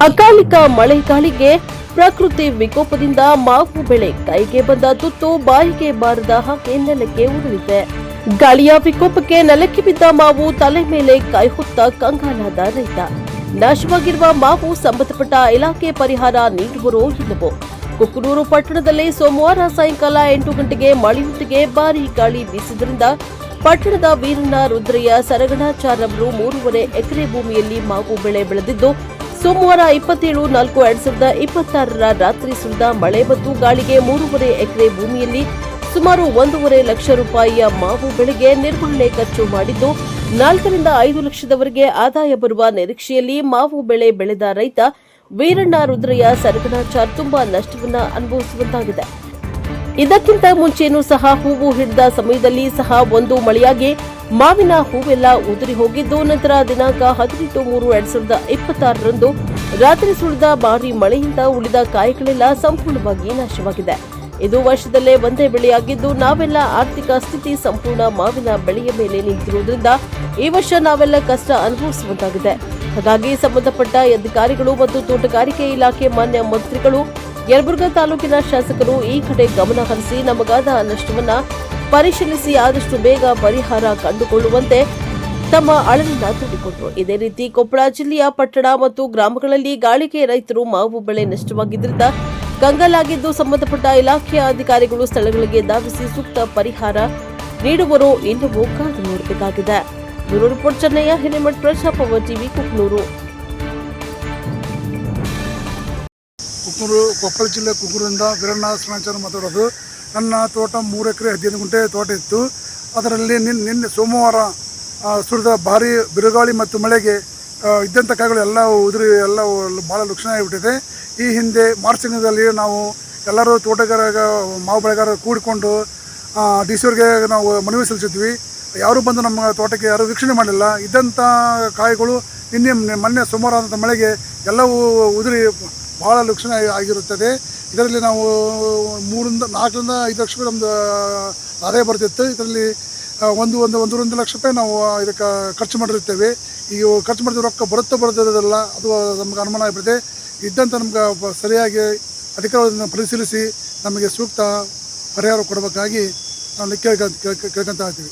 ಅಕಾಲಿಕ ಮಳೆಗಾಳಿಗೆ ಪ್ರಕೃತಿ ವಿಕೋಪದಿಂದ ಮಾವು ಬೆಳೆ ಕೈಗೆ ಬಂದ ತುತ್ತು ಬಾಯಿಗೆ ಬಾರದ ಹಾಗೆ ನೆಲಕ್ಕೆ ಉರುಳಿದೆ. ಗಾಳಿಯ ವಿಕೋಪಕ್ಕೆ ನೆಲಕ್ಕೆ ಬಿದ್ದ ಮಾವು ತಲೆ ಮೇಲೆ ಕೈ ಹೊತ್ತ ಕಂಗಾಲಾದ ರೈತ. ನಾಶವಾಗಿರುವ ಮಾವು ಸಂಬಂಧಪಟ್ಟ ಇಲಾಖೆ ಪರಿಹಾರ ನೀಡುವರೋ ಇಲ್ಲವೋ. ಕುಕನೂರು ಪಟ್ಟಣದಲ್ಲಿ ಸೋಮವಾರ ಸಾಯಂಕಾಲ 8 ಗಂಟೆಗೆ ಮಳೆಯೊಂದಿಗೆ ಭಾರೀ ಗಾಳಿ ಬೀಸಿದ್ದರಿಂದ ಪಟ್ಟಣದ ವೀರಣ್ಣ ರುದ್ರಯ್ಯ ಸರಗಣಾಚಾರ್ಯವರು 3.5 ಎಕರೆ ಭೂಮಿಯಲ್ಲಿ ಮಾವು ಬೆಳೆ ಬೆಳೆದಿದ್ದು, ಸೋಮವಾರ 27/4/2026 ರಾತ್ರಿ ಸುರಿದ ಮಳೆ ಮತ್ತು ಗಾಳಿಗೆ 3.5 ಎಕರೆ ಭೂಮಿಯಲ್ಲಿ ಸುಮಾರು 1.5 ಲಕ್ಷ ರೂಪಾಯಿಯ ಮಾವು ಬೆಳೆಗೆ ನಿರ್ವಹಣೆ ಖರ್ಚು ಮಾಡಿದ್ದು, 4 ರಿಂದ 5 ಲಕ್ಷದವರೆಗೆ ಆದಾಯ ಬರುವ ನಿರೀಕ್ಷೆಯಲ್ಲಿ ಮಾವು ಬೆಳೆ ಬೆಳೆದ ರೈತ ವೀರಣ್ಣ ರುದ್ರಯ್ಯ ಸರಗಣಾಚಾರ್ ತುಂಬಾ ನಷ್ಟವನ್ನ ಅನುಭವಿಸುವಂತಾಗಿದೆ. ಇದಕ್ಕಿಂತ ಮುಂಚೆನೂ ಸಹ ಹೂವು ಹಿಡಿದ ಸಮಯದಲ್ಲಿ ಸಹ ಒಂದು ಮಳೆಯಾಗಿ ಮಾವಿನ ಹೂವೆಲ್ಲ ಉದುರಿ ಹೋಗಿದ್ದು, ನಂತರ ದಿನಾಂಕ 18/3/2026 ರಾತ್ರಿ ಸುರಿದ ಭಾರೀ ಮಳೆಯಿಂದ ಉಳಿದ ಕಾಯಿಗಳೆಲ್ಲ ಸಂಪೂರ್ಣವಾಗಿ ನಾಶವಾಗಿದೆ. ಇದು ವರ್ಷದಲ್ಲೇ ಒಂದೇ ಬೆಳೆಯಾಗಿದ್ದು, ನಾವೆಲ್ಲ ಆರ್ಥಿಕ ಸ್ಥಿತಿ ಸಂಪೂರ್ಣ ಮಾವಿನ ಬೆಳೆಯ ಮೇಲೆ ನಿಂತಿರುವುದರಿಂದ ಈ ವರ್ಷ ನಾವೆಲ್ಲ ಕಷ್ಟ ಅನುಭವಿಸುವಂತಾಗಿದೆ. ಹಾಗಾಗಿ ಸಂಬಂಧಪಟ್ಟ ಅಧಿಕಾರಿಗಳು ಮತ್ತು ತೋಟಗಾರಿಕೆ ಇಲಾಖೆ ಮಾನ್ಯ ಮಂತ್ರಿಗಳು, ಯಲಬುರ್ಗಾ ತಾಲೂಕಿನ ಶಾಸಕರು ಈ ಕಡೆ ಗಮನ ಹರಿಸಿ ನಮಗಾದ ನಷ್ಟವನ್ನ ಪರಿಶೀಲಿಸಿ ಆದಷ್ಟು ಬೇಗ ಪರಿಹಾರ ಕಂಡುಕೊಳ್ಳುವಂತೆ ತಮ್ಮ ಅಳಲನ್ನ ತೋಡಿಕೊಂಡರು. ಇದೇ ರೀತಿ ಕೊಪ್ಪಳ ಜಿಲ್ಲೆಯ ಪಟ್ಟಣ ಮತ್ತು ಗ್ರಾಮಗಳಲ್ಲಿ ಗಾಳಿಗೆ ರೈತರು ಮಾವು ಬೆಳೆ ನಷ್ಟವಾಗಿದ್ದರಿಂದ ಕಂಗಾಲಾಗಿದ್ದು, ಸಂಬಂಧಪಟ್ಟ ಇಲಾಖೆಯ ಅಧಿಕಾರಿಗಳು ಸ್ಥಳಗಳಿಗೆ ಧಾವಿಸಿ ಸೂಕ್ತ ಪರಿಹಾರ ನೀಡುವರೋ ಇಲ್ಲವೋ ಕಾದು ನೋಡಬೇಕಾಗಿದೆ. Bureau report, Chennaiah, Hiremath, Praja Power TV, Kukanur. Koppal ಜಿಲ್ಲೆ ಕುಕನೂರಿಂದ ವೀರಣ್ಣ ಸರಗಣಾಚಾರ್ಯ ಮಾತಾಡೋದು. ನನ್ನ ತೋಟ 3 ಎಕರೆ 15 ಗುಂಟೆ ತೋಟ ಇತ್ತು. ಅದರಲ್ಲಿ ನಿನ್ನೆ ಸೋಮವಾರ ಸುರಿದ ಭಾರಿ ಬಿರುಗಾಳಿ ಮತ್ತು ಮಳೆಗೆ ಇದ್ದಂಥ ಕಾಯಿಗಳು ಎಲ್ಲ ಉದುರಿ ಎಲ್ಲ ಭಾಳ ಲಕ್ಷಣ ಆಗಿಬಿಟ್ಟಿದೆ. ಈ ಹಿಂದೆ ಮಾರ್ಚ್ ತಿಂಗಳಲ್ಲಿ ನಾವು ಎಲ್ಲರೂ ತೋಟಗಾರ ಮಾವು ಬೆಳೆಗಾರರು ಕೂಡಿಕೊಂಡು DC ಅವ್ರಿಗೆ ನಾವು ಮನವಿ ಸಲ್ಲಿಸಿದ್ವಿ. ಯಾರೂ ಬಂದು ನಮ್ಮ ತೋಟಕ್ಕೆ ಯಾರೂ ವೀಕ್ಷಣೆ ಮಾಡಲಿಲ್ಲ. ಇದ್ದಂಥ ಕಾಯಿಗಳು ಮೊನ್ನೆ ಸೋಮವಾರ ಆದಂಥ ಮಳೆಗೆ ಎಲ್ಲವೂ ಉದುರಿ ಭಾಳ ಲಕ್ಷಣ ಆಗಿರುತ್ತದೆ. ಇದರಲ್ಲಿ ನಾವು 4 ರಿಂದ 5 ಲಕ್ಷ ರೂಪಾಯಿ ನಮ್ಮದು ಆದಾಯ ಬರ್ತಿತ್ತು. ಇದರಲ್ಲಿ 1.5 ಲಕ್ಷ ರೂಪಾಯಿ ನಾವು ಇದಕ್ಕೆ ಖರ್ಚು ಮಾಡಿರ್ತೇವೆ. ಈಗ ಖರ್ಚು ಮಾಡಿದ ರೊಕ್ಕ ಬರೋದಿಲ್ಲ, ಅದು ನಮ್ಗೆ ಅನುಮಾನ ಆಗಿಬಿಟ್ಟಿದೆ. ಇದ್ದಂಥ ನಮ್ಗೆ ಸರಿಯಾಗಿ ಅಧಿಕಾರವನ್ನು ಪರಿಶೀಲಿಸಿ ನಮಗೆ ಸೂಕ್ತ ಪರಿಹಾರ ಕೊಡಬೇಕಾಗಿ ನಾವು ಕೇಳ್ಕೊತಾ ಇರ್ತೀವಿ.